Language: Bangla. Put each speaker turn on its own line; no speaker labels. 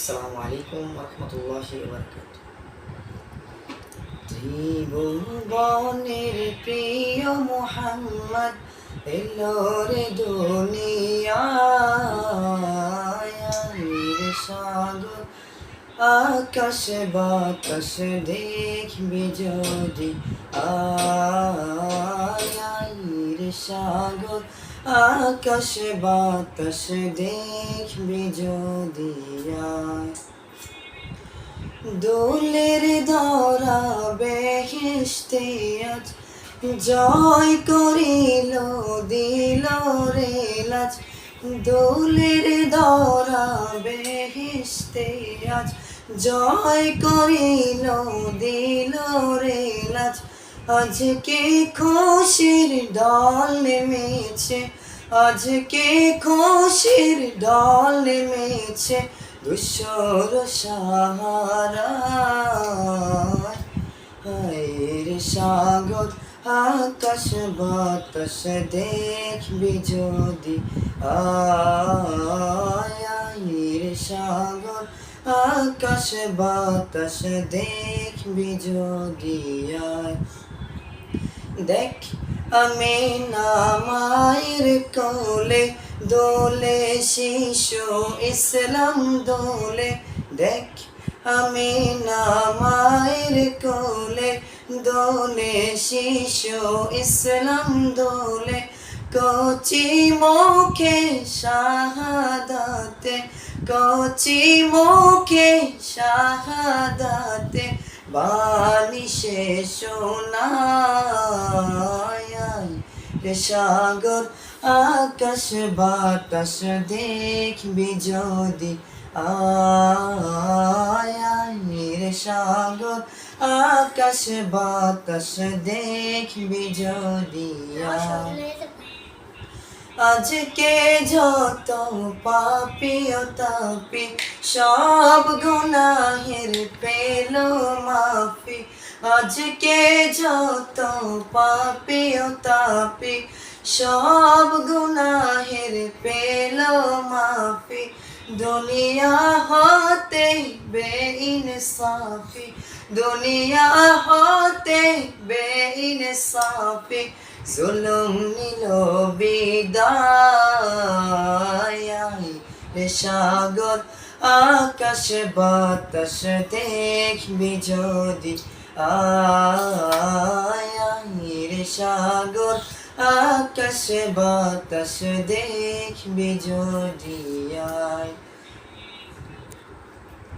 আসসালামু আলাইকুম রহমতুল্লাহি ওয়া বারাকাতুহু। ত্রিভুবনের প্রিয় মুহাম্মদ এলো রে দুনিয়ায়, সাগর আকাশ বাতাস দেখবি যদি আয় সাগর আকাশ বাতাস দেখবি যদি আয়। দোলের ধরা বেহেশতে আজ জয় করিল দিল রে লাজ। দোলের ধরা বেহেশতে আজ জয় করিল দিল রে লাজ। আজকে খুশির ঢল নেমেছে, আজকে খুশির ঢল নেমেছে ধূসর সাহারায়। হায় সাগর আকাশ বাতাস দেখবি যদি আয় সাগর আকাশ বাতাস দেখবি যদি আয়। দেখ আমি না মায়ের কোলে দোলে শিশু ইসলাম দোলে। দেখ আমি না মায়ের কোলে দোলে শিশু ইসলাম দোলে। কচি মুখে শাহাদাতে, কচি মুখে শাহাদাতে বাণী শেষ শোনায়। সাগর আকাশ বাতাস দেখবি যদি আয় সাগর আকাশ বাতাস দেখবি যদি আয়। আজকে যত পাপী ও তাপী সব গুনাহের পেল মাফি। আজকে যত পাপী ও তাপী সব গুনাহের পেল মাফি। দুনিয়া হতে বেইনসাফি, দুনিয়া হতে বেইনসাফি জুলুম নিল বিদায়। সাগর আকাশ বাতাস দেখবি যদি আয় সাগর আকাশ বাতাস দেখবি যদি আয়।